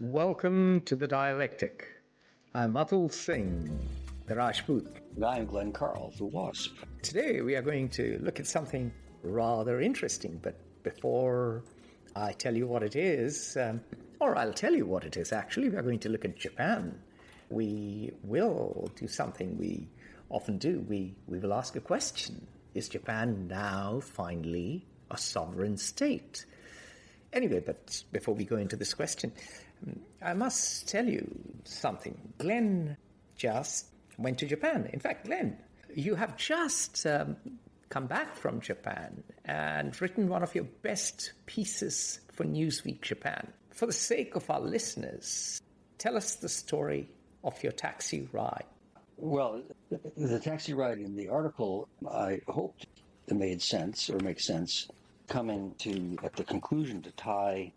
Welcome to the Dialectic. I'm Atul Singh, the Rajput. And I'm Glenn Carle, the Wasp. Today we are going to look at something rather interesting, but before I tell you what it is, or I'll tell you what it is actually, we are going to look at Japan. We will do something we often do. We will ask a question. Is Japan now finally a sovereign state? Anyway, but before we go into this question, I must tell you something. Glenn just went to Japan. In fact, Glenn, you have just come back from Japan and written one of your best pieces for Newsweek Japan. For the sake of our listeners, tell us the story of your taxi ride. Well, the taxi ride in the article, I hoped it made sense or makes sense coming to, at the conclusion, to tie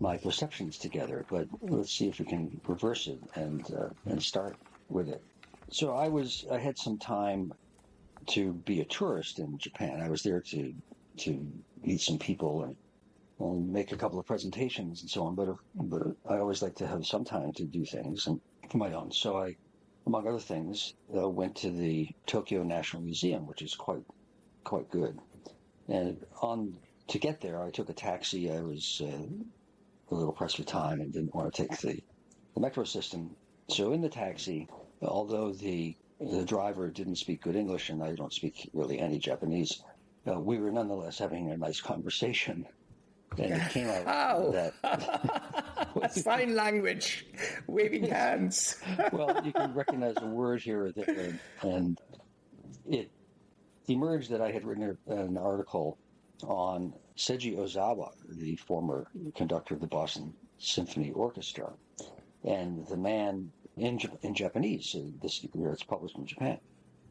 my perceptions together. But let's see if we can reverse it and start with it. So I had some time to be a tourist in Japan. I was there to meet some people and make a couple of presentations and so on. But I always like to have some time to do things and for my own. So I, among other things, went to the Tokyo National Museum, which is quite good. And to get there, I took a taxi. I was a little pressed for time and didn't want to take the metro system. So in the taxi, although the driver didn't speak good English and I don't speak really any Japanese, we were nonetheless having a nice conversation. And it came out that sign language, waving hands. Well, you can recognize a word here or there, and it emerged that I had written an article on Seiji Ozawa, the former conductor of the Boston Symphony Orchestra, and the man in Japanese. This year it's published in Japan.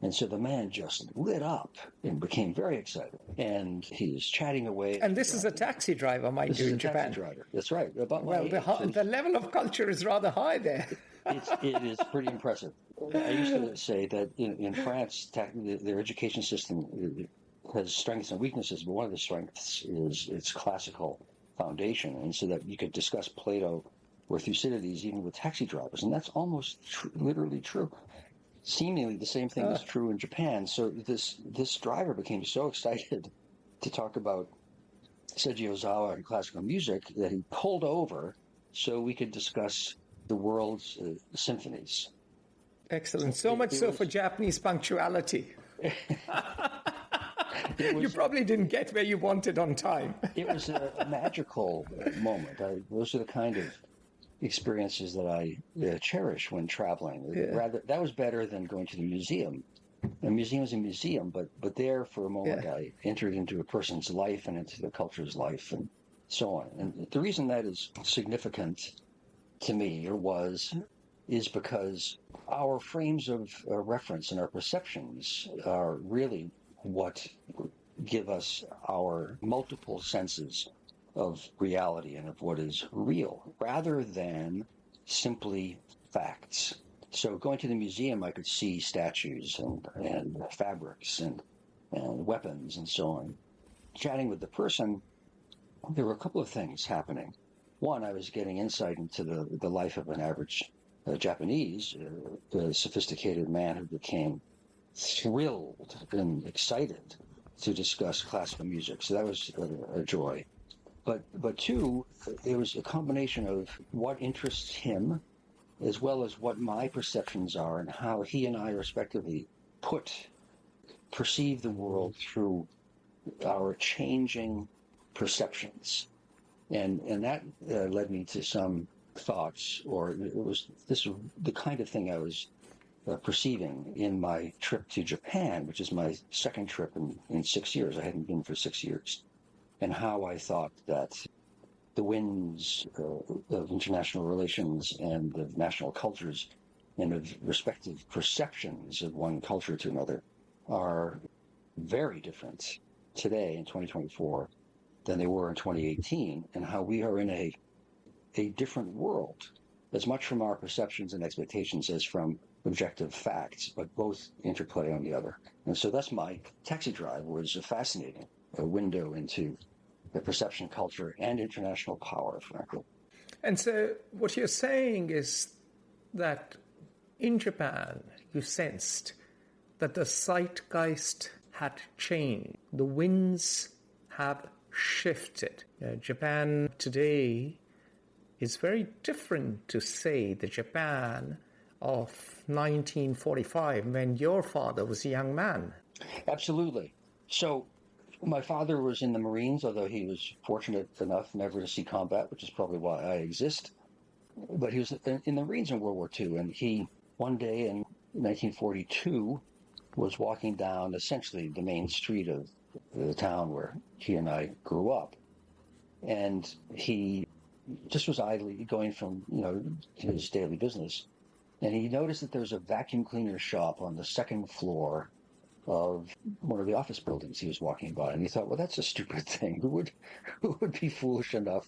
And so the man just lit up and became very excited. And he was chatting away. And this is a taxi driver, mind you, in Japan. Taxi driver. That's right. About the level of culture is rather high there. It is pretty impressive. I used to say that in France, their education system has strengths and weaknesses, but one of the strengths is its classical foundation, and so that you could discuss Plato or Thucydides even with taxi drivers, and that's almost literally true. Seemingly the same thing is true in Japan. So this driver became so excited to talk about Seiji Ozawa and classical music that he pulled over so we could discuss the world's symphonies. Excellent. So much so for Japanese punctuality. You probably didn't get where you wanted on time. It was a magical moment. Those are the kind of experiences that I cherish when traveling. Yeah. That was better than going to the museum. A museum is a museum, but there for a moment I entered into a person's life and into the culture's life and so on. And the reason that is significant to me is because our frames of reference and our perceptions are really what give us our multiple senses of reality and of what is real, rather than simply facts. So going to the museum, I could see statues and fabrics and weapons and so on. Chatting with the person, there were a couple of things happening. One, I was getting insight into the life of an average Japanese, a sophisticated man who became thrilled and excited to discuss classical music. So that was a joy. But two, it was a combination of what interests him as well as what my perceptions are and how he and I respectively perceive the world through our changing perceptions. And that led me to some thoughts, or this was the kind of thing I was perceiving in my trip to Japan, which is my second trip in 6 years. I hadn't been for 6 years. And how I thought that the winds of international relations and of national cultures and of respective perceptions of one culture to another are very different today in 2024 than they were in 2018, and how we are in a different world, as much from our perceptions and expectations as from objective facts, but both interplay on the other. And so that's my taxi drive was fascinating, a window into the perception culture and international power, frankly. And so what you're saying is that in Japan, you sensed that the zeitgeist had changed. The winds have shifted. Japan today is very different to, say, the Japan of 1945 when your father was a young man. Absolutely. So my father was in the Marines, although he was fortunate enough never to see combat, which is probably why I exist. But he was in the Marines in World War II, and he, one day in 1942, was walking down essentially the main street of the town where he and I grew up. And he just was idly going from, his daily business. And he noticed that there was a vacuum cleaner shop on the second floor of one of the office buildings he was walking by. And he thought, well, that's a stupid thing. Who would be foolish enough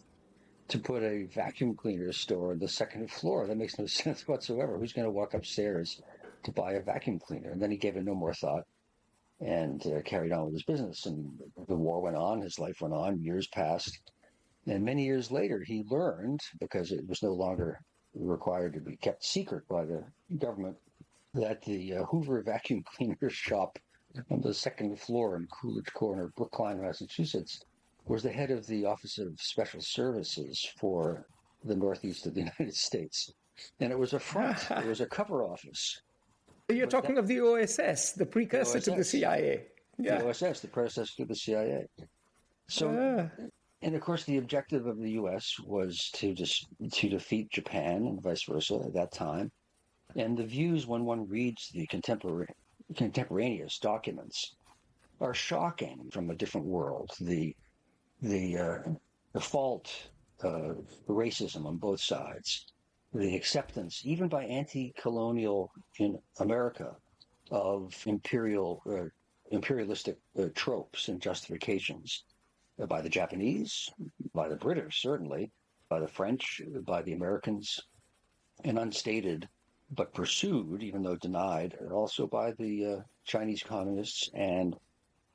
to put a vacuum cleaner store on the second floor? That makes no sense whatsoever. Who's going to walk upstairs to buy a vacuum cleaner? And then he gave it no more thought and carried on with his business. And the war went on, his life went on, years passed. And many years later, he learned, because it was no longer required to be kept secret by the government, that the Hoover vacuum cleaner shop on the second floor in Coolidge Corner, Brookline, Massachusetts, was the head of the Office of Special Services for the Northeast of the United States. And it was a front. It was a cover office. You're talking of the OSS, the precursor to the CIA. Yeah. The OSS, the predecessor to the CIA. So, and of course, the objective of the U.S. was to defeat Japan and vice versa at that time. And the views, when one reads the contemporaneous documents, are shocking from a different world. The fault, racism on both sides, the acceptance, even by anti-colonial in America, of imperialistic tropes and justifications by the Japanese, by the British, certainly, by the French, by the Americans, and unstated but pursued, even though denied, also by the Chinese communists and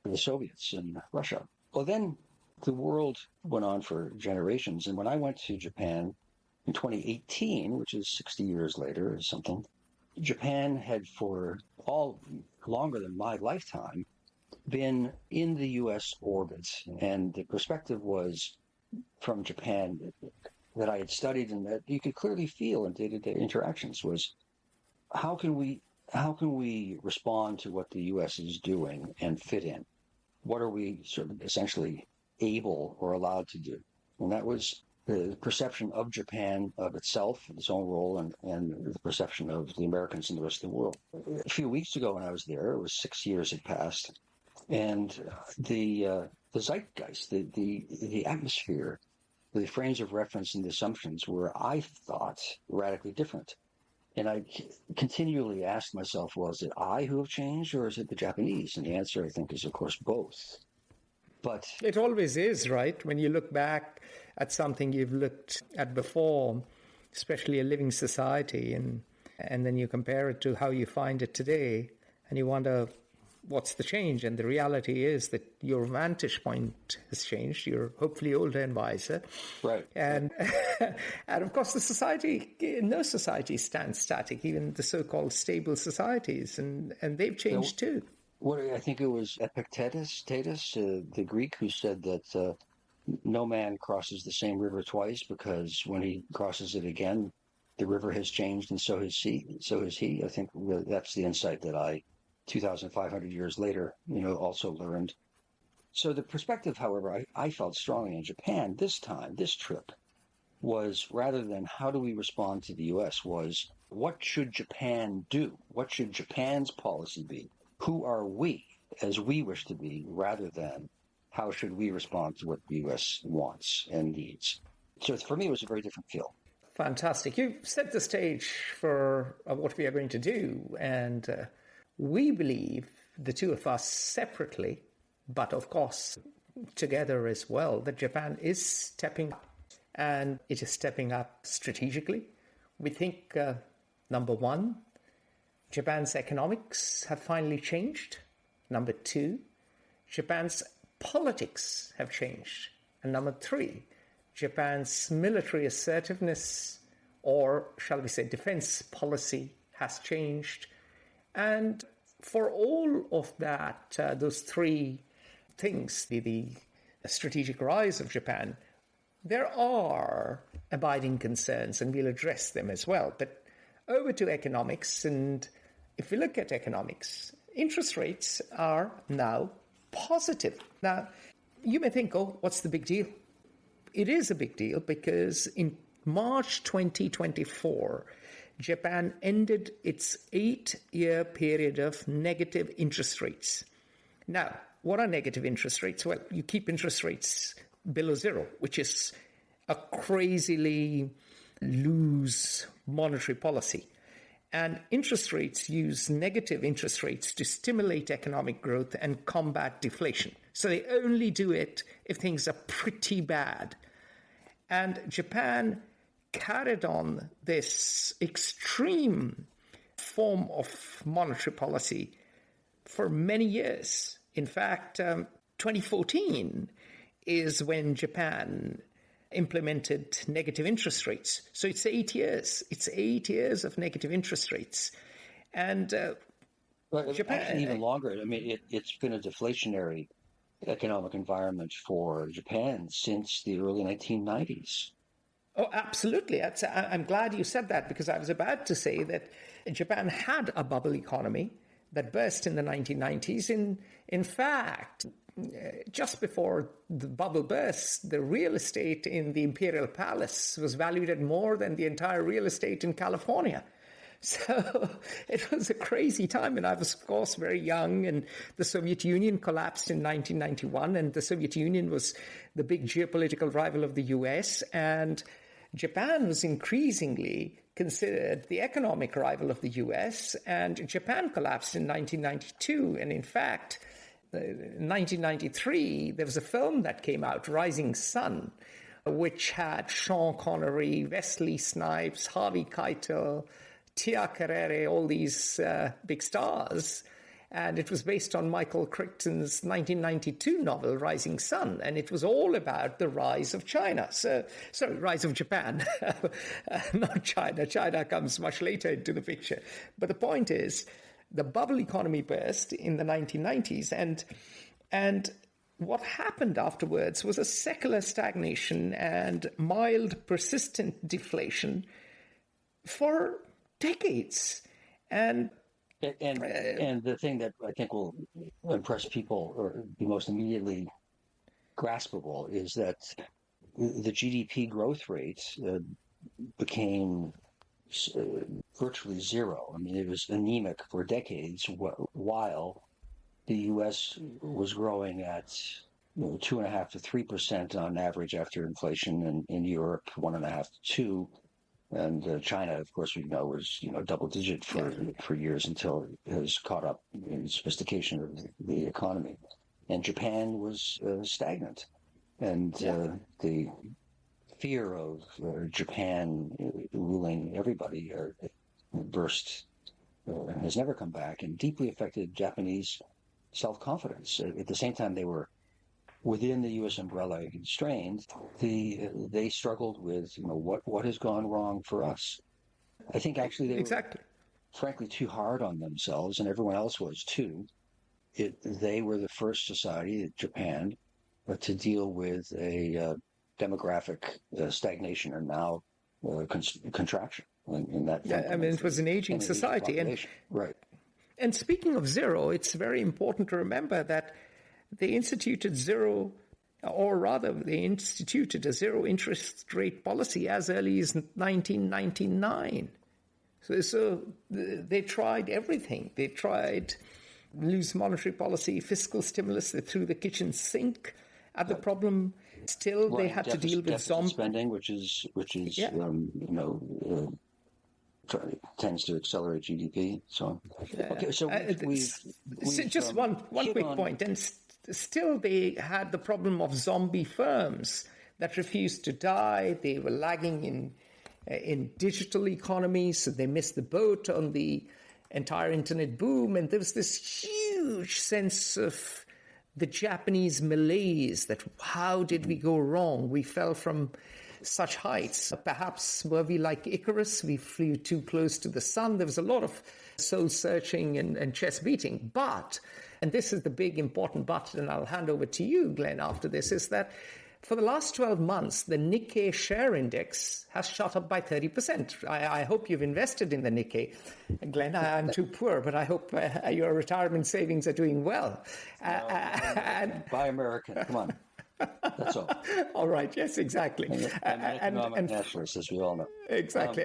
the Soviets in Russia. Well, then the world went on for generations. And when I went to Japan in 2018, which is 60 years later or something, Japan had for all longer than my lifetime been in the U.S. orbit. And the perspective was from Japan that I had studied and that you could clearly feel in day-to-day interactions was, how can we respond to what the U.S. is doing and fit in? What are we sort of essentially able or allowed to do? And that was the perception of Japan, of itself, its own role, and the perception of the Americans and the rest of the world. A few weeks ago when I was there, it was 6 years had passed, and the zeitgeist, the atmosphere, the frames of reference and the assumptions were, I thought, radically different. And I continually asked myself, well, is it I who have changed or is it the Japanese? And the answer, I think, is, of course, both. But it always is, right? When you look back at something you've looked at before, especially a living society, and then you compare it to how you find it today, and you wonder, what's the change? And the reality is that your vantage point has changed. You're hopefully older and wiser. Right. And and of course, no society stands static, even the so-called stable societies, and they've changed too. What I think it was Epictetus, the Greek, who said that no man crosses the same river twice, because when he crosses it again, the river has changed, and so has he. I think that's the insight that I, 2,500 years later, also learned. So the perspective, however, I felt strongly in Japan this time, this trip, was rather than how do we respond to the U.S., was what should Japan do? What should Japan's policy be? Who are we as we wish to be, rather than how should we respond to what the U.S. wants and needs? So for me, it was a very different feel. Fantastic. You've set the stage for what we are going to do. And we believe, the two of us separately, but of course together as well, that Japan is stepping up, and it is stepping up strategically. We think, number one, Japan's economics have finally changed. Number two, Japan's politics have changed. And number three, Japan's military assertiveness, or shall we say defense policy, has changed. And for all of that, those three things, the strategic rise of Japan, there are abiding concerns, and we'll address them as well. But over to economics, and if we look at economics, interest rates are now positive. Now, you may think, oh, what's the big deal? It is a big deal because in March 2024, Japan ended its 8-year period of negative interest rates. Now, what are negative interest rates? Well, you keep interest rates below zero, which is a crazily loose monetary policy. And interest rates use negative interest rates to stimulate economic growth and combat deflation. So they only do it if things are pretty bad. And Japan carried on this extreme form of monetary policy for many years. In fact, 2014 is when Japan implemented negative interest rates. So it's 8 years. It's 8 years of negative interest rates. And Japan... Actually, even longer. I mean, it's been a deflationary economic environment for Japan since the early 1990s. Oh, absolutely. I'm glad you said that, because I was about to say that Japan had a bubble economy that burst in the 1990s. In fact, just before the bubble burst, the real estate in the Imperial Palace was valued at more than the entire real estate in California. So it was a crazy time, and I was, of course, very young, and the Soviet Union collapsed in 1991, and the Soviet Union was the big geopolitical rival of the US, and Japan was increasingly considered the economic rival of the US, and Japan collapsed in 1992, and in fact, in 1993, there was a film that came out, Rising Sun, which had Sean Connery, Wesley Snipes, Harvey Keitel, Tia Carrere, all these big stars. And it was based on Michael Crichton's 1992 novel, Rising Sun. And it was all about the rise of China. Rise of Japan, not China. China comes much later into the picture. But the point is, the bubble economy burst in the 1990s. And what happened afterwards was a secular stagnation and mild, persistent deflation for decades. And the thing that I think will impress people or be most immediately graspable is that the GDP growth rate became virtually zero. I mean, it was anemic for decades, while the U.S. was growing at 2.5% to 3% on average after inflation, and in Europe 1.5% to 2%. And China, of course, we know was double digit for years until it has caught up in sophistication of the economy. And Japan was stagnant, and the fear of Japan ruling everybody has never come back, and deeply affected Japanese self-confidence. At the same time, they were within the U.S. umbrella and constrained. They struggled with what has gone wrong for us. I think actually they were frankly too hard on themselves, and everyone else was too. They were the first society, Japan, to deal with a demographic stagnation and now contraction. It was an aging society. Right. And speaking of zero, it's very important to remember that they instituted a zero interest rate policy as early as 1999. So they tried everything. They tried loose monetary policy, fiscal stimulus. They threw the kitchen sink at the problem. Still, they had to deal with zombie spending, which tends to accelerate GDP. So, okay, so just one quick point, and still they had the problem of zombie firms that refused to die. They were lagging in digital economies, so they missed the boat on the entire internet boom, and there was this huge sense of the Japanese malaise, that how did we go wrong? We fell from such heights. Perhaps were we like Icarus? We flew too close to the sun. There was a lot of soul searching and chest beating. But, and this is the big important but, and I'll hand over to you, Glenn, after this, is that for the last 12 months, the Nikkei share index has shot up by 30%. I hope you've invested in the Nikkei. Glenn, I'm too poor, but I hope your retirement savings are doing well. Buy American, come on. That's all. All right, yes, exactly. I'm an economic nationalist, as we all know. Exactly,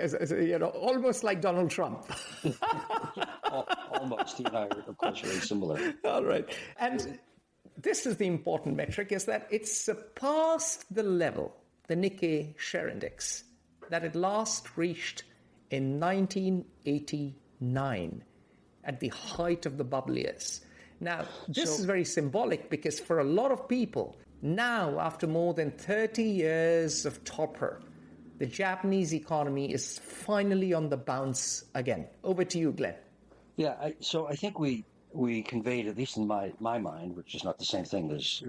almost like Donald Trump. Almost. He and I are, of course, very similar. All right. And this is the important metric, is that it surpassed the level, the Nikkei share index, that it last reached in 1989 at the height of the bubble years. Now, this is very symbolic because for a lot of people, now, after more than 30 years of torpor, the Japanese economy is finally on the bounce again. Over to you, Glenn. Yeah, so I think we conveyed, at least in my mind, which is not the same thing as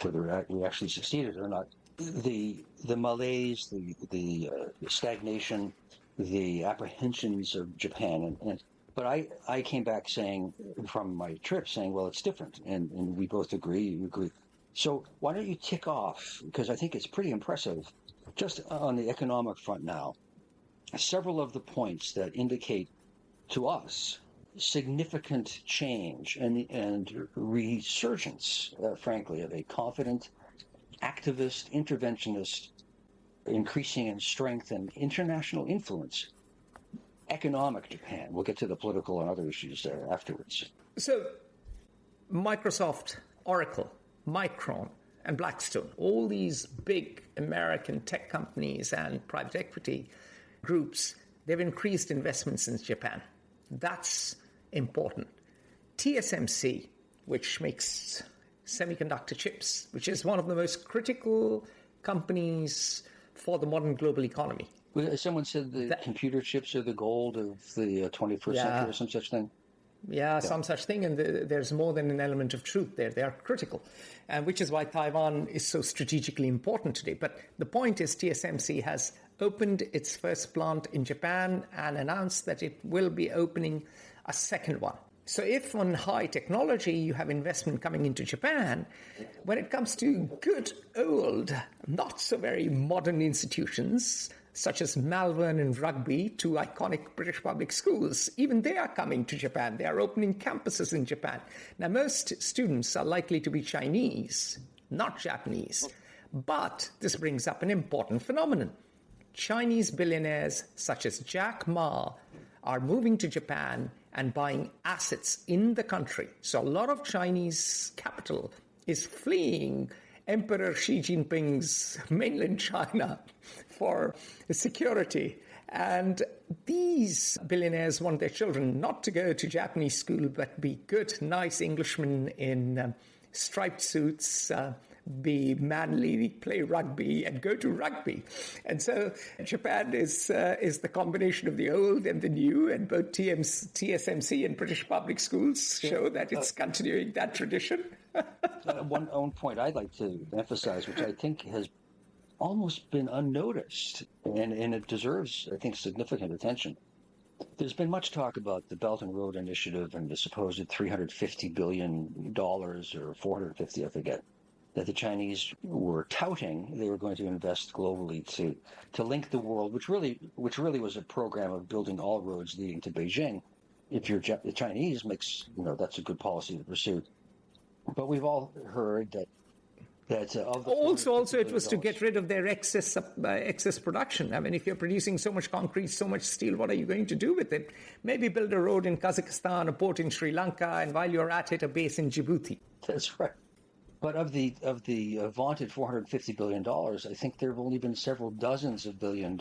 whether we actually succeeded or not, the malaise, the stagnation, the apprehensions of Japan. But I came back saying, from my trip, saying, well, it's different. And we both agree, you agree. So why don't you tick off, because I think it's pretty impressive, just on the economic front now, several of the points that indicate to us significant change and resurgence, frankly, of a confident, activist, interventionist, increasing in strength and international influence, economic Japan. We'll get to the political and other issues afterwards. So Microsoft, Oracle, Micron, and Blackstone, all these big American tech companies and private equity groups, they've increased investments in Japan. That's important. TSMC, which makes semiconductor chips, which is one of the most critical companies for the modern global economy. Someone said that computer chips are the gold of the 21st century or some such thing. Yeah, some such thing, and there's more than an element of truth there. They are critical, and which is why Taiwan is so strategically important today. But the point is TSMC has opened its first plant in Japan and announced that it will be opening a second one. So if on high technology you have investment coming into Japan, when it comes to good old, not so very modern institutions, such as Malvern and Rugby, two iconic British public schools, even they are coming to Japan. They are opening campuses in Japan. Now, most students are likely to be Chinese, not Japanese. But this brings up an important phenomenon. Chinese billionaires such as Jack Ma are moving to Japan and buying assets in the country. So a lot of Chinese capital is fleeing Emperor Xi Jinping's mainland China for security. And these billionaires want their children not to go to Japanese school, but be good, nice Englishmen in striped suits, be manly, play rugby, and go to rugby. And so Japan is the combination of the old and the new, and both TSMC and British public schools show that it's continuing that tradition. One point I'd like to emphasize, which I think has almost been unnoticed, and it deserves, I think, significant attention. There's been much talk about the Belt and Road Initiative and the supposed $350 billion or $450, I forget, that the Chinese were touting they were going to invest globally to link the world, which really was a program of building all roads leading to Beijing. If you're the Chinese, that's a good policy to pursue. But we've all heard that also it was to get rid of their excess production. I mean, if you're producing so much concrete, so much steel, what are you going to do with it? Maybe build a road in Kazakhstan, a port in Sri Lanka, and while you're at it, a base in Djibouti. That's right. But of the vaunted $450 billion, I think there have only been several dozens of $1 billion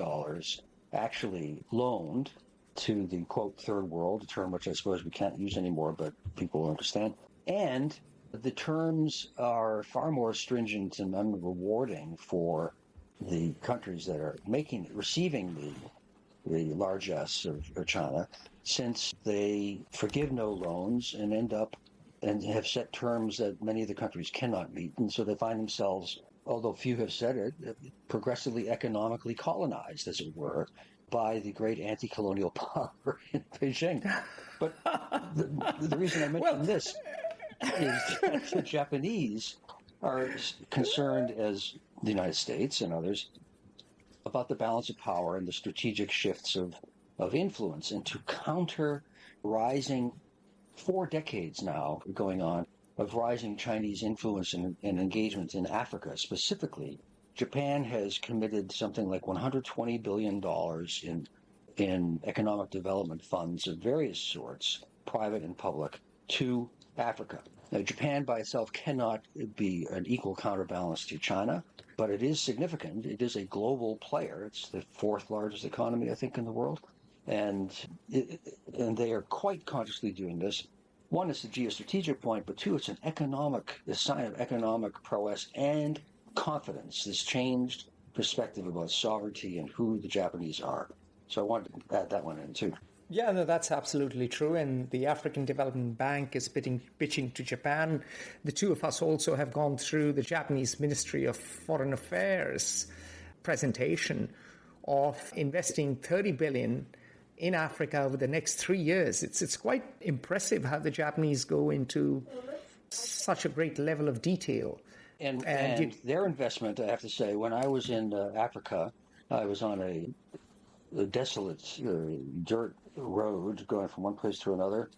actually loaned to the, quote, third world, a term which I suppose we can't use anymore, but people will understand. And the terms are far more stringent and unrewarding for the countries that are receiving the largesse of China, since they forgive no loans and end up and have set terms that many of the countries cannot meet. And so they find themselves, although few have said it, progressively economically colonized, as it were, by the great anti-colonial power in Beijing. But the reason I mention this is that the Japanese are concerned, as the United States and others, about the balance of power and the strategic shifts of influence, and to counter rising, 4 decades now going on, of rising Chinese influence and engagement in Africa specifically. Japan has committed something like $120 billion in economic development funds of various sorts, private and public, to Africa. Now, Japan by itself cannot be an equal counterbalance to China, but it is significant. It is a global player. It's the 4th largest economy, I think, in the world. And they are quite consciously doing this. One, it's a geostrategic point, but two, it's a sign of economic prowess and confidence, this changed perspective about sovereignty and who the Japanese are. So I wanted to add that one in too. Yeah, no, that's absolutely true. And the African Development Bank is pitching to Japan. The two of us also have gone through the Japanese Ministry of Foreign Affairs presentation of investing $30 billion in Africa over the next 3 years. It's quite impressive how the Japanese go into such a great level of detail. And their investment, I have to say, when I was in Africa, I was on a desolate dirt road going from one place to another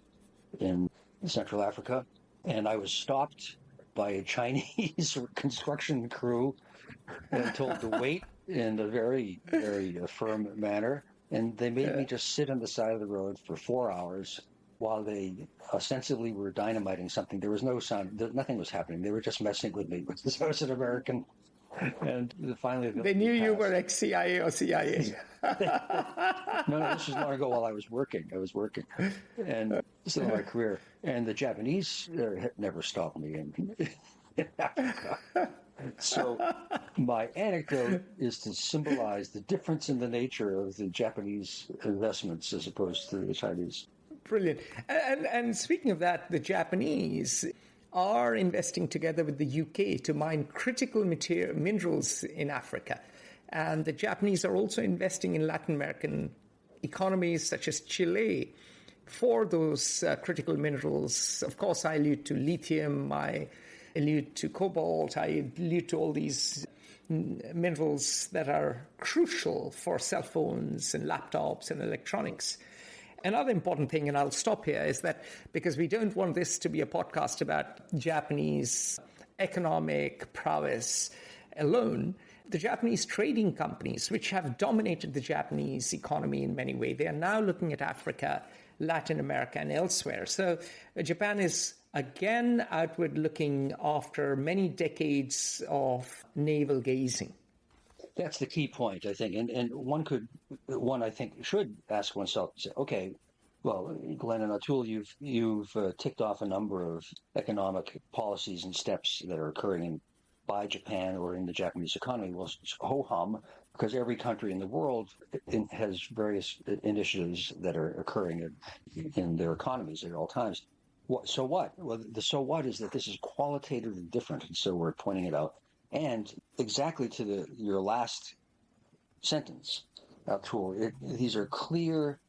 in Central Africa, and I was stopped by a Chinese construction crew and told to wait in a very, very firm manner. And they made me just sit on the side of the road for 4 hours while they ostensibly were dynamiting something. There was no sound. Nothing was happening. They were just messing with me because I was an American. And finally, they knew you were ex-CIA or CIA. No, this was long ago while I was working. And still in my career. And the Japanese never stopped me in Africa. So my anecdote is to symbolize the difference in the nature of the Japanese investments as opposed to the Chinese. Brilliant. And speaking of that, the Japanese are investing together with the UK to mine critical minerals in Africa. And the Japanese are also investing in Latin American economies such as Chile for those critical minerals. Of course, I allude to lithium, I allude to cobalt, I allude to all these minerals that are crucial for cell phones and laptops and electronics. Another important thing, and I'll stop here, is that because we don't want this to be a podcast about Japanese economic prowess alone, the Japanese trading companies, which have dominated the Japanese economy in many ways, they are now looking at Africa, Latin America, and elsewhere. So Japan is again outward looking after many decades of navel gazing. That's the key point, I think. And one I think should ask oneself, say, okay, well, Glenn and Atul, you've ticked off a number of economic policies and steps that are occurring by Japan or in the Japanese economy. Well, ho-hum, because every country in the world has various initiatives that are occurring in their economies at all times. So what? Well, the so what is that this is qualitatively different, and so we're pointing it out. And exactly to your last sentence, Atul, these are clear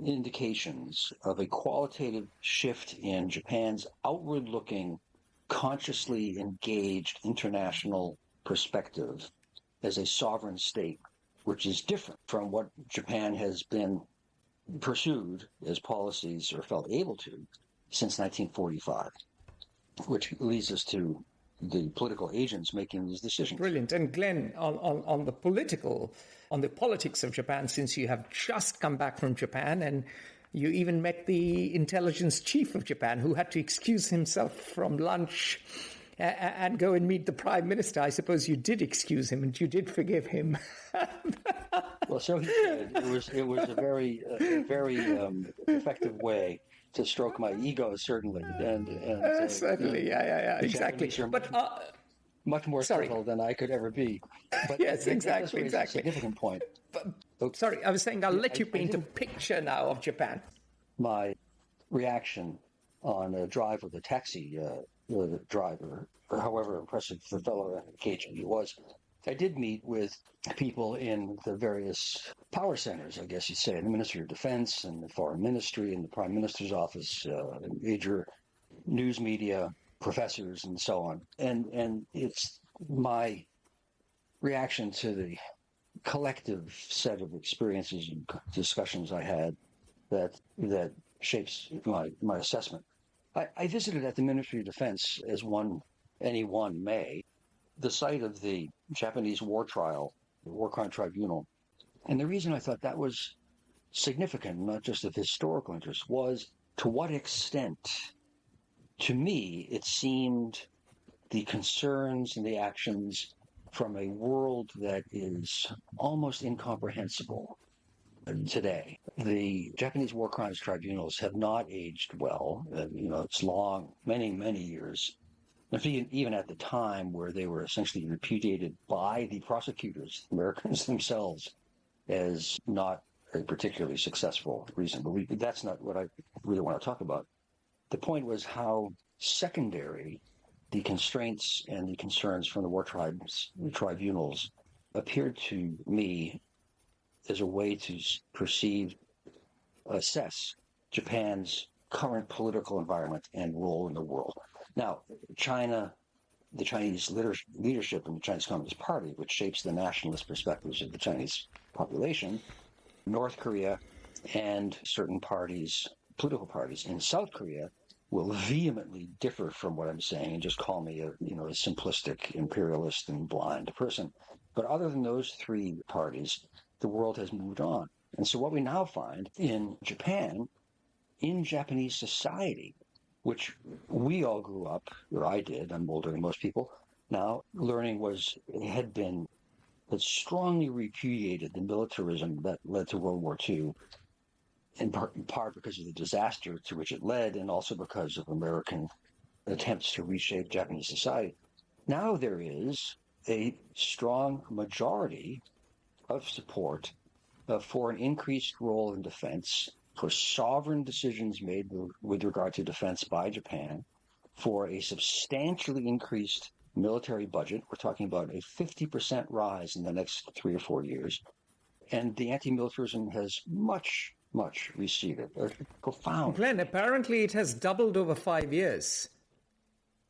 indications of a qualitative shift in Japan's outward-looking, consciously engaged international perspective as a sovereign state, which is different from what Japan has been pursued as policies or felt able to since 1945, which leads us to the political agents making these decisions. Brilliant. And Glenn, on the politics of Japan, since you have just come back from Japan and you even met the intelligence chief of Japan who had to excuse himself from lunch and go and meet the prime minister. I suppose you did excuse him and you did forgive him. Well, so he did. It was a very effective way to stroke my ego, certainly, and certainly, yeah, exactly. But much more subtle than I could ever be. But yes, exactly. A significant point. Sorry, I was saying I'll let you paint a picture now of Japan. My reaction on a drive with a taxi driver, or however impressive the fellow engaging he was. I did meet with people in the various power centers, I guess you'd say, the Ministry of Defense and the Foreign Ministry and the Prime Minister's office, major news media, professors, and so on. And it's my reaction to the collective set of experiences and discussions I had that shapes my assessment. I visited at the Ministry of Defense, as anyone may, the site of the Japanese war trial, the War Crime Tribunal. And the reason I thought that was significant, not just of historical interest, was to what extent, to me, it seemed the concerns and the actions from a world that is almost incomprehensible today. The Japanese war crimes tribunals have not aged well. It's long, many, many years. Even at the time where they were essentially repudiated by the prosecutors, Americans themselves, as not a particularly successful reason. But that's not what I really want to talk about. The point was how secondary the constraints and the concerns from the tribunals appeared to me as a way to assess Japan's current political environment and role in the world. Now, China, the Chinese leadership and the Chinese Communist Party, which shapes the nationalist perspectives of the Chinese population, North Korea, and certain political parties in South Korea will vehemently differ from what I'm saying and just call me a simplistic imperialist and blind person. But other than those three parties, the world has moved on. And so what we now find in Japan, in Japanese society, which we all grew up, or I did, I'm older than most people now, learning had strongly repudiated the militarism that led to World War II, in part because of the disaster to which it led, and also because of American attempts to reshape Japanese society. Now there is a strong majority of support for an increased role in defense, for sovereign decisions made with regard to defense by Japan, for a substantially increased military budget. We're talking about a 50% rise in the next 3 or 4 years. And the anti-militarism has much receded. Profound. Glenn, apparently it has doubled over 5 years.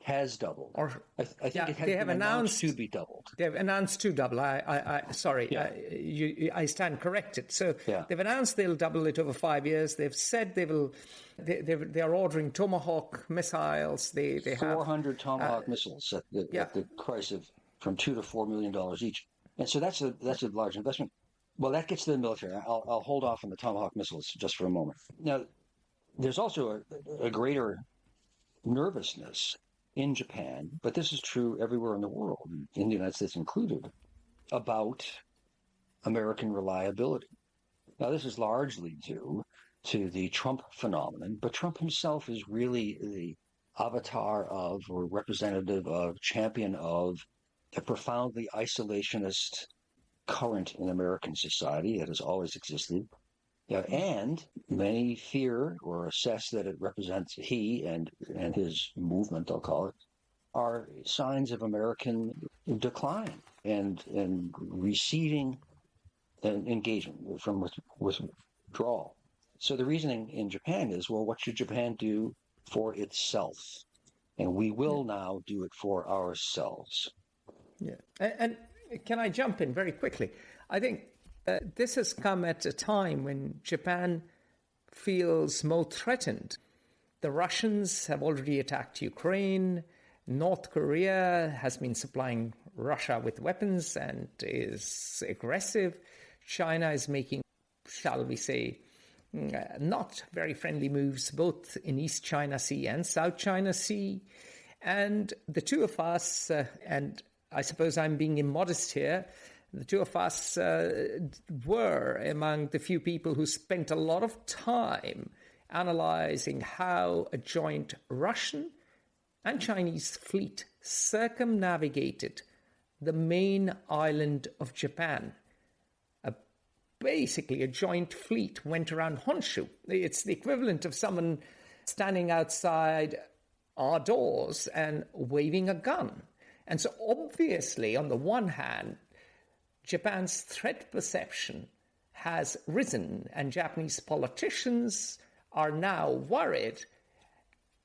Has doubled. Or I think it has they have been announced to announced be doubled. They have announced to double. Sorry, Yeah. I stand corrected. So Yeah. they've announced they'll double it over 5 years. They've said they will. They are ordering Tomahawk missiles. They have 400 Tomahawk missiles at the price of from $2 to $4 million each. And so that's a large investment. Well, that gets to the military. I'll hold off on the Tomahawk missiles just for a moment. Now, there's also a greater nervousness in Japan, but this is true everywhere in the world, in the United States included, about American reliability. Now, this is largely due to the Trump phenomenon, but Trump himself is really the avatar of, or representative of, champion of a profoundly isolationist current in American society that has always existed. And many fear or assess that it represents he and his movement, I'll call it, are signs of American decline and receding engagement from withdrawal. So the reasoning in Japan is, well, what should Japan do for itself? And we will now do it for ourselves. Yeah. And can I jump in very quickly? I think this has come at a time when Japan feels more threatened. The Russians have already attacked Ukraine. North Korea has been supplying Russia with weapons and is aggressive. China is making, shall we say, not very friendly moves, both in East China Sea and South China Sea. And the two of us, and I suppose I'm being immodest here, the two of us were among the few people who spent a lot of time analyzing how a joint Russian and Chinese fleet circumnavigated the main island of Japan. Basically, a joint fleet went around Honshu. It's the equivalent of someone standing outside our doors and waving a gun. And so obviously, on the one hand, Japan's threat perception has risen, and Japanese politicians are now worried.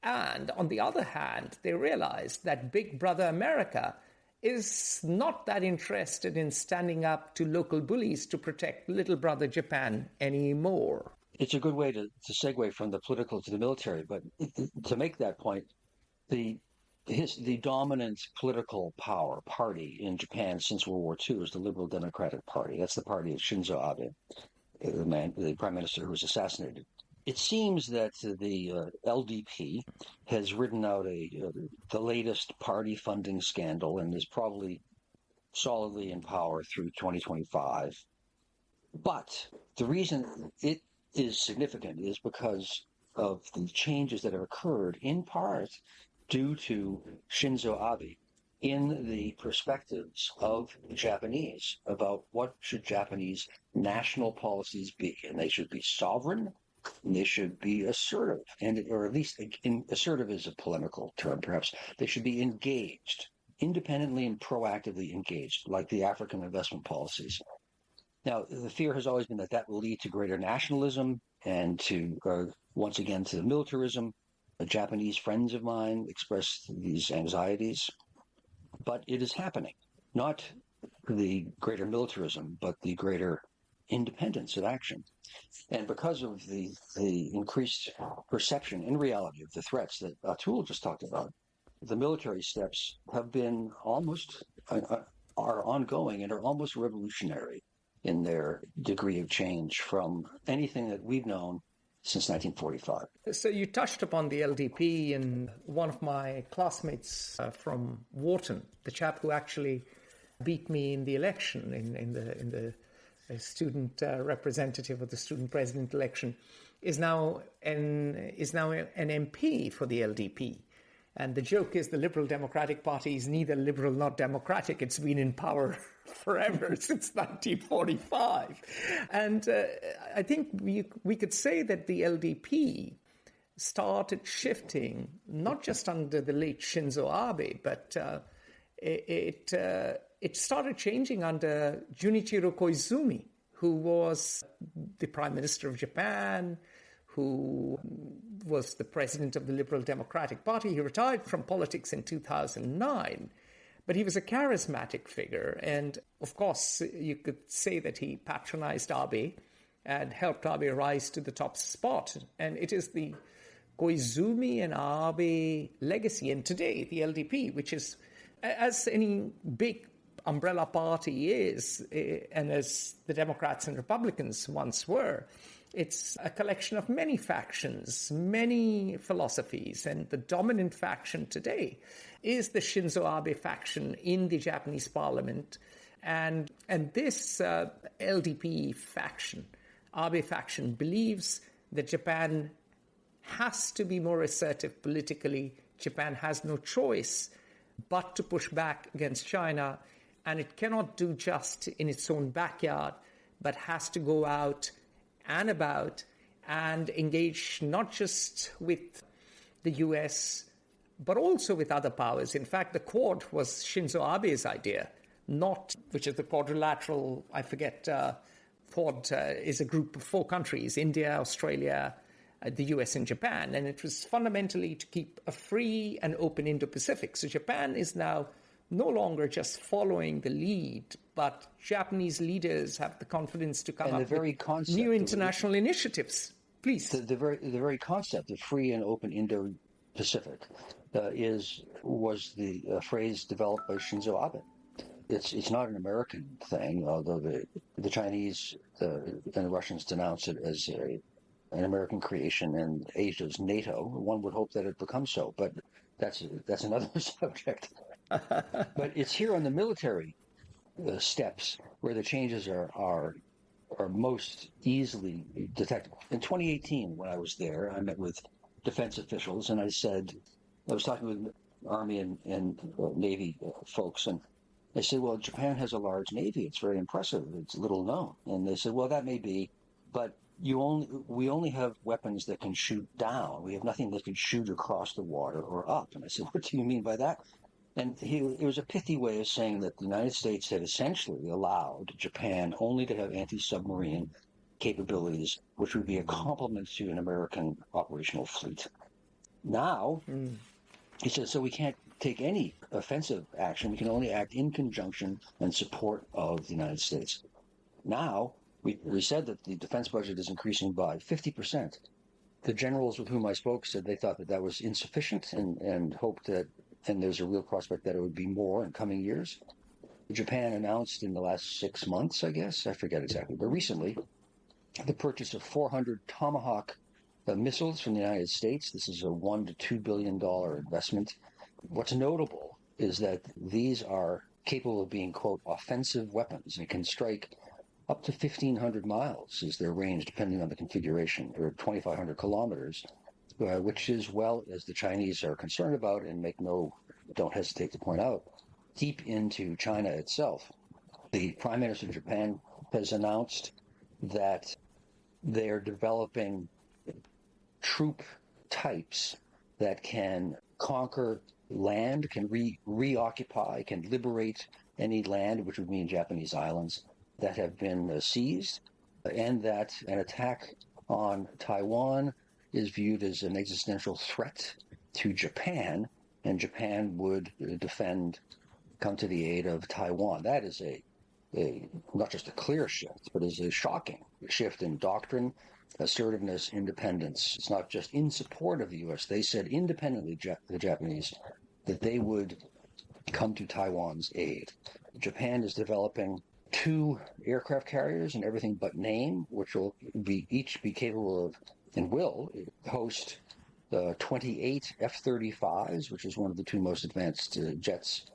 And on the other hand, they realize that Big Brother America is not that interested in standing up to local bullies to protect Little Brother Japan anymore. It's a good way to segue from the political to the military, but to make that point, the dominant political power party in Japan since World War II is the Liberal Democratic Party. That's the party of Shinzo Abe, the prime minister who was assassinated. It seems that the LDP has ridden out the latest party funding scandal and is probably solidly in power through 2025. But the reason it is significant is because of the changes that have occurred, in part due to Shinzo Abe, in the perspectives of the Japanese about what should Japanese national policies be. And they should be sovereign, and they should be assertive, or at least assertive is a polemical term, perhaps. They should be engaged, independently and proactively engaged, like the African investment policies. Now, the fear has always been that that will lead to greater nationalism and to, once again, to militarism. Japanese friends of mine expressed these anxieties, but it is happening. Not the greater militarism, but the greater independence of action. And because of the increased perception in reality of the threats that Atul just talked about, the military steps have been are ongoing and are almost revolutionary in their degree of change from anything that we've known since 1945. So you touched upon the LDP, and one of my classmates from Wharton, the chap who actually beat me in the election, in the student representative of the student president election, is now an MP for the LDP. And the joke is the Liberal Democratic Party is neither liberal nor democratic. It's been in power forever, since 1945. And I think we could say that the LDP started shifting, not just under the late Shinzo Abe, but it started changing under Junichiro Koizumi, who was the Prime Minister of Japan, who was the president of the Liberal Democratic Party. He retired from politics in 2009, but he was a charismatic figure. And of course, you could say that he patronized Abe and helped Abe rise to the top spot. And it is the Koizumi and Abe legacy. And today, the LDP, which is, as any big umbrella party is, and as the Democrats and Republicans once were, it's a collection of many factions, many philosophies, and the dominant faction today is the Shinzo Abe faction in the Japanese parliament. And this LDP faction, Abe faction, believes that Japan has to be more assertive politically. Japan has no choice but to push back against China, and it cannot do just in its own backyard, but has to go out and about and engage not just with the US, but also with other powers. In fact, the Quad was Shinzo Abe's idea, which is the quadrilateral, I forget, Quad is a group of 4 countries, India, Australia, the US and Japan. And it was fundamentally to keep a free and open Indo-Pacific. So Japan is now no longer just following the lead, but Japanese leaders have the confidence to come up with new international initiatives. Please. The very concept of free and open Indo-Pacific was the phrase developed by Shinzo Abe. It's not an American thing, although the Chinese and the Russians denounce it as an American creation and Asia's NATO. One would hope that it becomes so, but that's another subject. But it's here on the military steps where the changes are most easily detectable. In 2018, when I was there, I met with defense officials, and I was talking with Army and Navy folks, and I said, well, Japan has a large Navy. It's very impressive. It's little known. And they said, well, that may be, but we only have weapons that can shoot down. We have nothing that can shoot across the water or up. And I said, what do you mean by that? And it was a pithy way of saying that the United States had essentially allowed Japan only to have anti-submarine capabilities, which would be a complement to an American operational fleet. Now, he said, so we can't take any offensive action. We can only act in conjunction and support of the United States. Now, we said that the defense budget is increasing by 50%. The generals with whom I spoke said they thought that that was insufficient and hoped that, and there's a real prospect that it would be more in coming years. Japan announced in the last 6 months, I guess, I forget exactly, but recently, the purchase of 400 Tomahawk missiles from the United States. This is a $1 to $2 billion investment. What's notable is that these are capable of being, quote, offensive weapons and can strike up to 1,500 miles is their range, depending on the configuration, or 2,500 kilometers, which is, well, as the Chinese are concerned about and don't hesitate to point out, deep into China itself. The Prime Minister of Japan has announced that they are developing troop types that can conquer land, can reoccupy, can liberate any land, which would mean Japanese islands that have been seized, and that an attack on Taiwan is viewed as an existential threat to Japan, and Japan would come to the aid of Taiwan. That is a not just a clear shift, but is a shocking shift in doctrine, assertiveness, independence. It's not just in support of the U.S. They said independently, the Japanese, that they would come to Taiwan's aid. Japan is developing 2 aircraft carriers in everything but name, which will each be capable of and will host the 28 F-35s, which is one of the 2 most advanced jets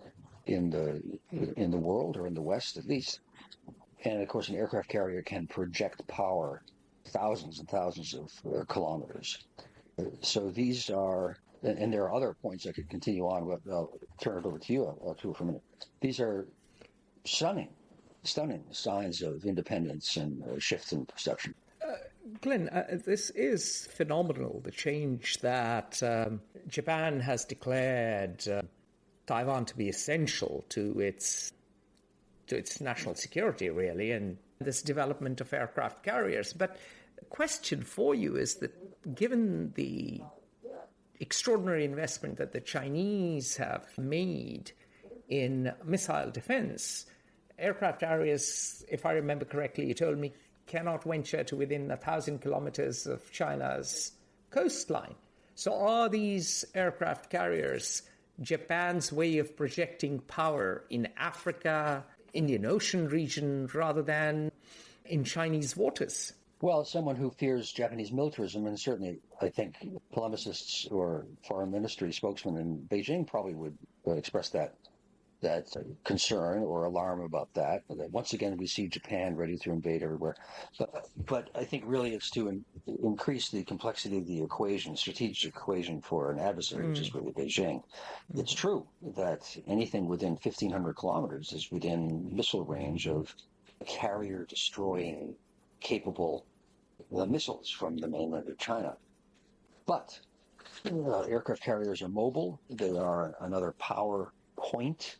in the world, or in the West at least. And of course, an aircraft carrier can project power thousands and thousands of kilometers. So these are, and there are other points I could continue on, but I'll turn it over to you, Atul, for a minute. These are stunning signs of independence and shift in perception. Glenn, this is phenomenal, the change that Japan has declared Taiwan to be essential to its national security, really, and this development of aircraft carriers. But the question for you is that given the extraordinary investment that the Chinese have made in missile defense, aircraft carriers, if I remember correctly, you told me, cannot venture to within 1,000 kilometers of China's coastline. So are these aircraft carriers Japan's way of projecting power in Africa, Indian Ocean region, rather than in Chinese waters? Well, someone who fears Japanese militarism, and certainly I think polemicists or foreign ministry spokesmen in Beijing probably would express that concern or alarm about that. Once again, we see Japan ready to invade everywhere. But I think really it's to increase the complexity of the strategic equation for an adversary, which is really Beijing. It's true that anything within 1,500 kilometers is within missile range of carrier-destroying capable missiles from the mainland of China. But aircraft carriers are mobile. They are another power point,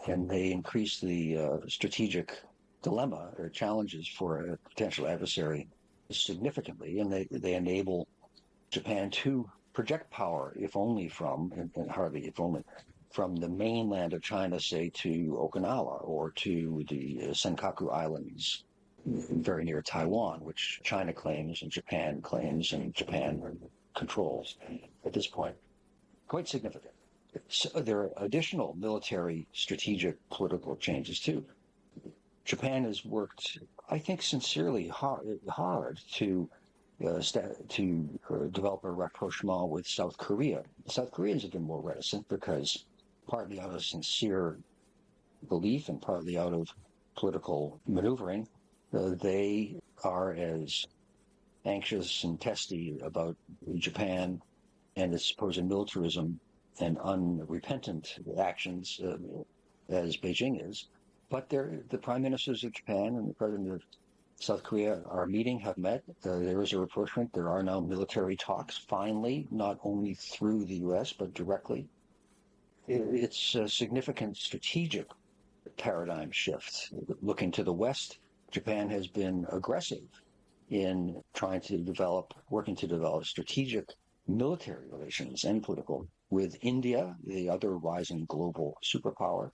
and they increase the strategic dilemma or challenges for a potential adversary significantly, and they enable Japan to project power, if only from, and hardly if only, from the mainland of China, say, to Okinawa or to the Senkaku Islands very near Taiwan, which China claims and Japan controls at this point. Quite significant. So there are additional military, strategic, political changes too. Japan has worked, I think, sincerely hard to develop a rapprochement with South Korea. The South Koreans have been more reticent because, partly out of sincere belief and partly out of political maneuvering, they are as anxious and testy about Japan and its supposed militarism and unrepentant actions as Beijing is. But the prime ministers of Japan and the president of South Korea are meeting, have met. There is a rapprochement. There are now military talks, finally, not only through the U.S., but directly. It's a significant strategic paradigm shift. Looking to the West, Japan has been aggressive in working to develop strategic military relations and political with India, the other rising global superpower.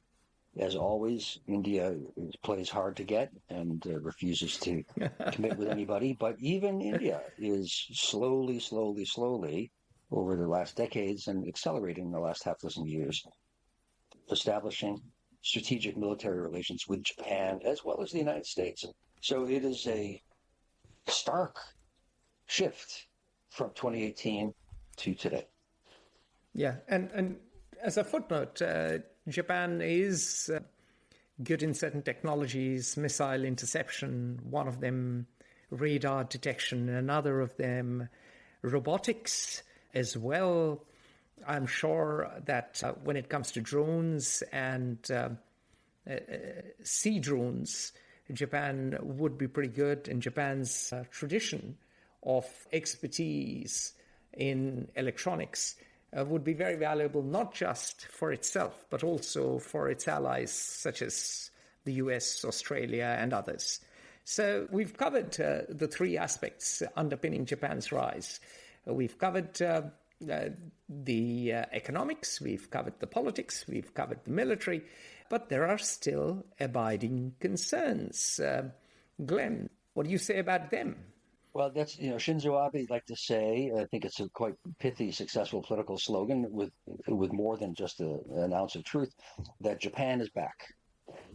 As always, India plays hard to get and refuses to commit with anybody. But even India is slowly, over the last decades and accelerating in the last half dozen years, establishing strategic military relations with Japan as well as the United States. So it is a stark shift from 2018 to today. Yeah, and as a footnote, Japan is good in certain technologies, missile interception, one of them radar detection, another of them robotics as well. I'm sure that when it comes to drones and sea drones, Japan would be pretty good, and Japan's tradition of expertise in electronics would be very valuable, not just for itself, but also for its allies, such as the US, Australia, and others. So we've covered the three aspects underpinning Japan's rise. We've covered the economics, we've covered the politics, we've covered the military, but there are still abiding concerns. Glenn, what do you say about them? Well, that's, Shinzo Abe like to say, I think it's a quite pithy, successful political slogan with more than just an ounce of truth, that Japan is back.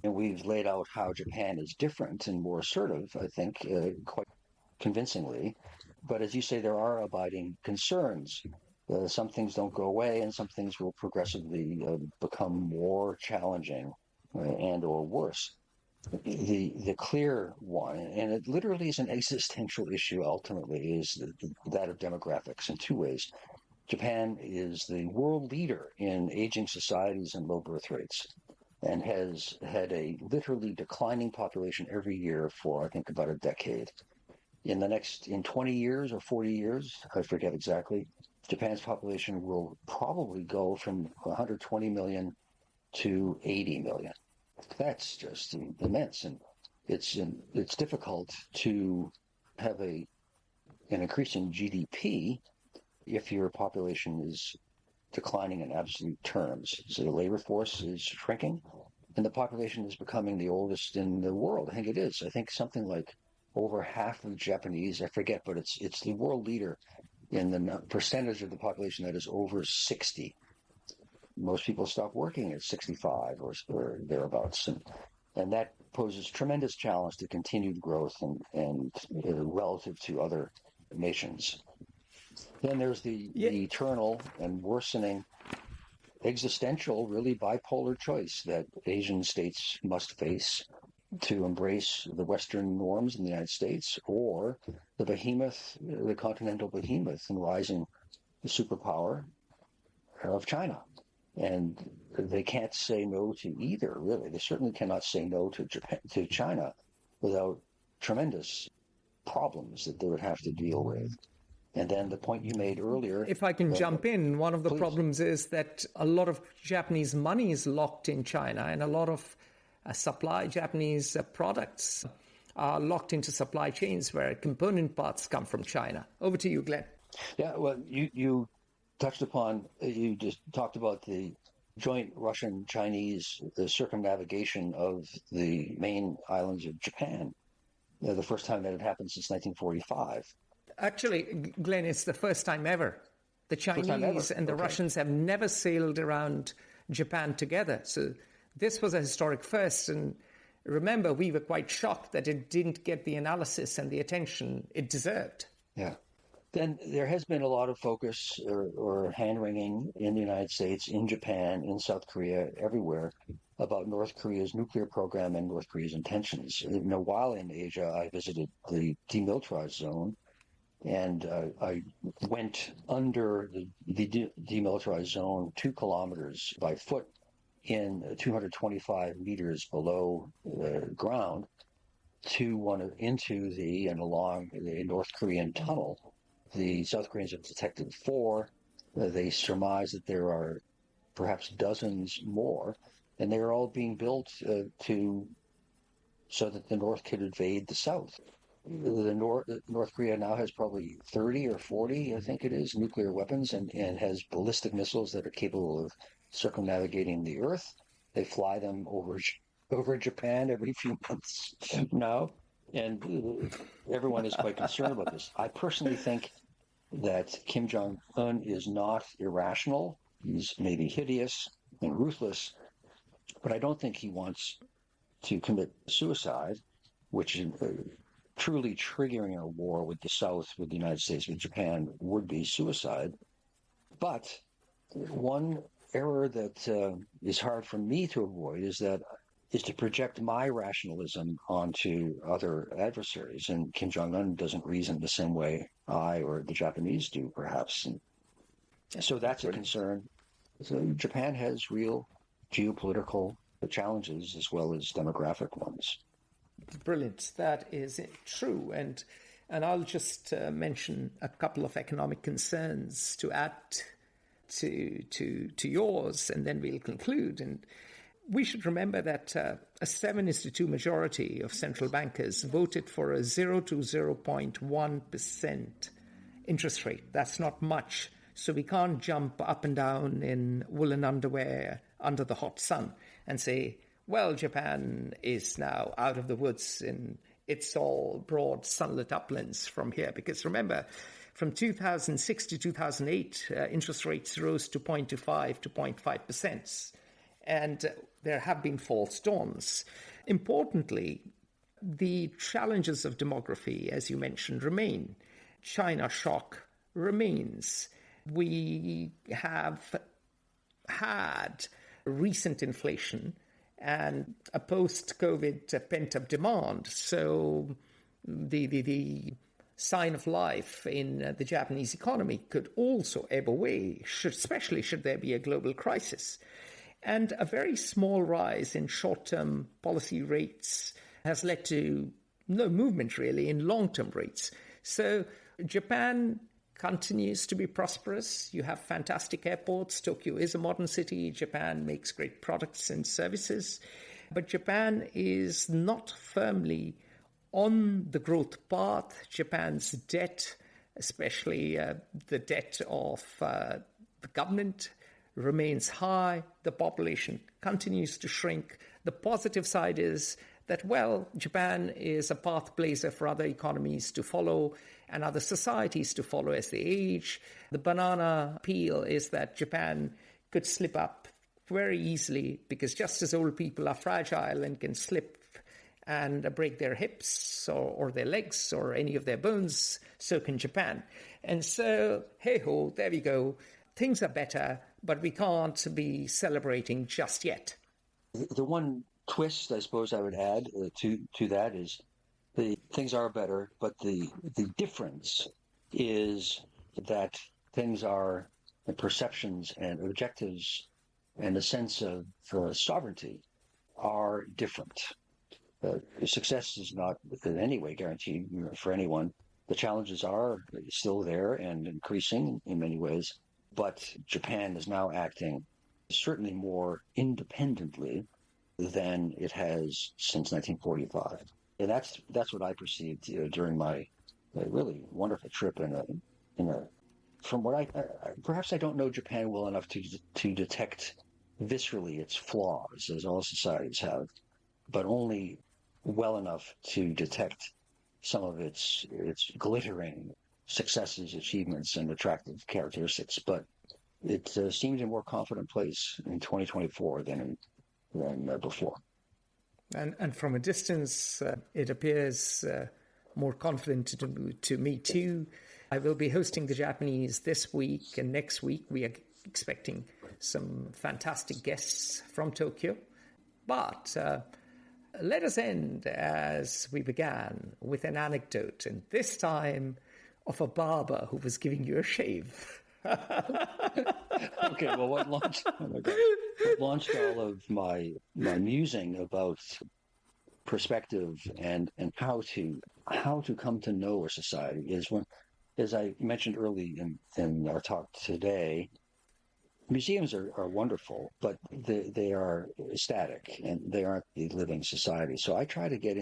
And we've laid out how Japan is different and more assertive, I think, quite convincingly. But as you say, there are abiding concerns. Some things don't go away, and some things will progressively become more challenging and or worse. The clear one, and it literally is an existential issue ultimately, is that of demographics in two ways. Japan is the world leader in aging societies and low birth rates, and has had a literally declining population every year for, I think, about a decade. In 20 years or 40 years, I forget exactly, Japan's population will probably go from 120 million to 80 million. That's just immense, and it's difficult to have an increasing GDP if your population is declining in absolute terms. So the labor force is shrinking, and the population is becoming the oldest in the world. I think it is. I think something like over half of the Japanese, I forget, but it's the world leader in the percentage of the population that is over 60. Most people stop working at 65 or thereabouts, and that poses tremendous challenge to continued growth and relative to other nations. Then there's the eternal and worsening existential, really bipolar choice that Asian states must face to embrace the Western norms in the United States, or the continental behemoth and rising superpower of China. And they can't say no to either, really. They certainly cannot say no to China without tremendous problems that they would have to deal with. And then the point you made earlier... If I can jump in, one of the problems is that a lot of Japanese money is locked in China, and a lot of Japanese products are locked into supply chains where component parts come from China. Over to you, Glenn. Yeah, well, you just talked about the joint Russian-Chinese circumnavigation of the main islands of Japan. The first time that had happened since 1945. Actually, Glenn, it's the first time ever. The Chinese and the Russians have never sailed around Japan together. So this was a historic first. And remember, we were quite shocked that it didn't get the analysis and the attention it deserved. Yeah. Then there has been a lot of focus or hand-wringing in the United States, in Japan, in South Korea, everywhere, about North Korea's nuclear program and North Korea's intentions. While in Asia, I visited the demilitarized zone, and I went under the demilitarized zone 2 kilometers by foot in 225 meters below the ground into the and along the North Korean tunnel. The South Koreans have detected 4. They surmise that there are perhaps dozens more, and they are all being built so that the North could invade the South. North Korea now has probably 30 or 40, I think it is, nuclear weapons, and has ballistic missiles that are capable of circumnavigating the Earth. They fly them over Japan every few months now, and everyone is quite concerned about this. I personally think that Kim Jong-un is not irrational. He's maybe hideous and ruthless, but I don't think he wants to commit suicide, which is truly triggering a war with the South, with the United States, with Japan, would be suicide. But one error that is hard for me to avoid is to project my rationalism onto other adversaries. And Kim Jong-un doesn't reason the same way I or the Japanese do, perhaps. And so that's a concern. So Japan has real geopolitical challenges as well as demographic ones. Brilliant. That is true. And I'll just mention a couple of economic concerns to add to yours, and then we'll conclude. And we should remember that a 7-2 majority of central bankers voted for a 0 to 0.1% interest rate. That's not much. So we can't jump up and down in woolen underwear under the hot sun and say, well, Japan is now out of the woods and it's all broad sunlit uplands from here. Because remember, from 2006 to 2008, interest rates rose to 0.25 to 0.5%. And there have been false dawns. Importantly, the challenges of demography, as you mentioned, remain. China shock remains. We have had recent inflation and a post-COVID pent-up demand. So the sign of life in the Japanese economy could also ebb away, especially should there be a global crisis. And a very small rise in short-term policy rates has led to no movement, really, in long-term rates. So Japan continues to be prosperous. You have fantastic airports. Tokyo is a modern city. Japan makes great products and services. But Japan is not firmly on the growth path. Japan's debt, especially the debt of the government, remains high. The population continues to shrink. The positive side is that, well, Japan is a path blazer for other economies to follow and other societies to follow as they age. The banana peel is that Japan could slip up very easily because just as old people are fragile and can slip and break their hips or their legs or any of their bones, so can Japan. And so, hey-ho, there we go. Things are better, but we can't be celebrating just yet. The one twist, I suppose, I would add to that is the things are better, but the difference is that things are, the perceptions and objectives and the sense of sovereignty are different. Success is not in any way guaranteed for anyone. The challenges are still there and increasing in many ways, but Japan is now acting certainly more independently than it has since 1945. And that's what I perceived during my really wonderful trip from what perhaps I don't know Japan well enough to detect viscerally its flaws, as all societies have, but only well enough to detect some of its glittering successes, achievements, and attractive characteristics. But it seems a more confident place in 2024 than before. And from a distance, it appears more confident to me too. I will be hosting the Japanese this week, and next week we are expecting some fantastic guests from Tokyo. But let us end as we began, with an anecdote, and this time of a barber who was giving you a shave. Okay, well, what launched all of my musing about perspective and how to come to know a society is when, as I mentioned early in our talk today, museums are wonderful, but they are static and they aren't the living society. So I try to get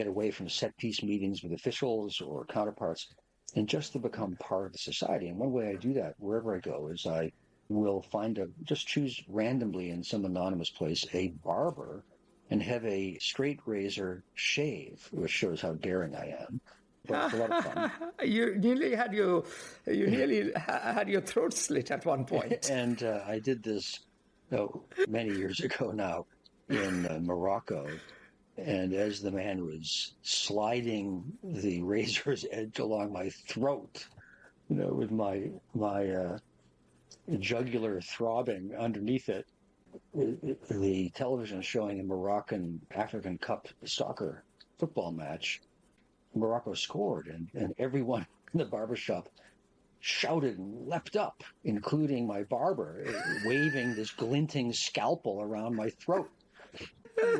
away from set piece meetings with officials or counterparts and just to become part of the society. And one way I do that wherever I go is I will just choose randomly in some anonymous place a barber and have a straight razor shave, which shows how daring I am. But it's a lot of fun. You nearly had your throat slit at one point. And I did this many years ago now in Morocco. And as the man was sliding the razor's edge along my throat, with my jugular throbbing underneath it, the television showing a Moroccan African Cup soccer football match, Morocco scored, and everyone in the barbershop shouted and leapt up, including my barber, waving this glinting scalpel around my throat.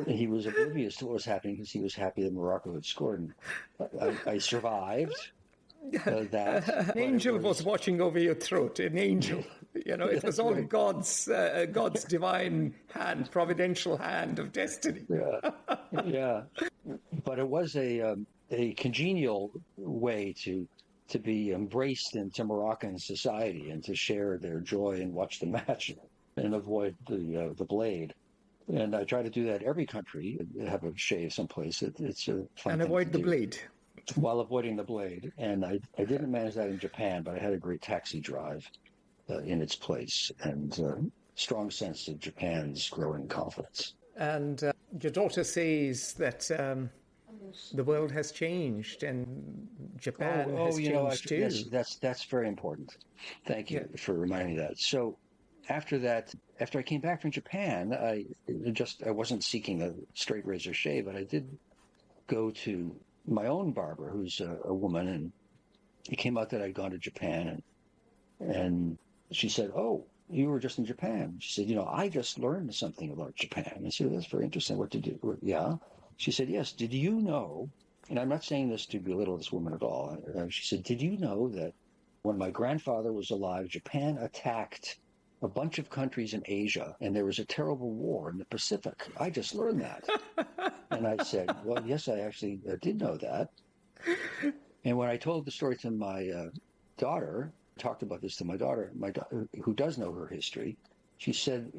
He was oblivious to what was happening because he was happy that Morocco had scored. And I survived that. An angel was watching over your throat, an angel. It was all right. God's divine hand, providential hand of destiny. Yeah. But it was a congenial way to be embraced into Moroccan society and to share their joy and watch the match and avoid the blade. And I try to do that every country, have a shave someplace. It's a fun and avoid the blade. While avoiding the blade. And I didn't manage that in Japan, but I had a great taxi drive in its place and strong sense of Japan's growing confidence. And your daughter says that the world has changed and Japan has changed too. Yes, that's very important. Thank you for reminding me that. So after I came back from Japan, I wasn't seeking a straight razor shave, but I did go to my own barber, who's a woman, and it came out that I'd gone to Japan, and she said, "Oh, you were just in Japan." She said, "I just learned something about Japan." I said, "That's very interesting. What did you?" Yeah. She said, "Yes. Did you know?" And I'm not saying this to belittle this woman at all. She said, "Did you know that when my grandfather was alive, Japan attacked a bunch of countries in Asia, and there was a terrible war in the Pacific? I just learned that." And I said, "Well, yes, I actually did know that." And when I told the story to my daughter, talked about this to my daughter, who does know her history, she said,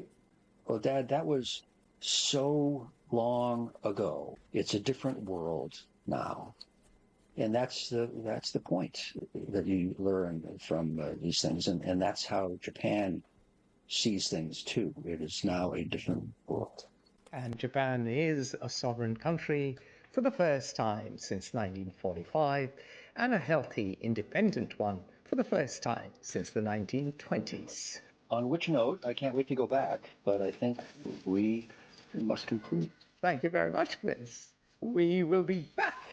"Well, Dad, that was so long ago. It's a different world now." And that's the point that you learn from these things, and that's how Japan sees things too. It is now a different world. And Japan is a sovereign country for the first time since 1945, and a healthy, independent one for the first time since the 1920s. On which note, I can't wait to go back, but I think we must conclude. Thank you very much, Chris. We will be back.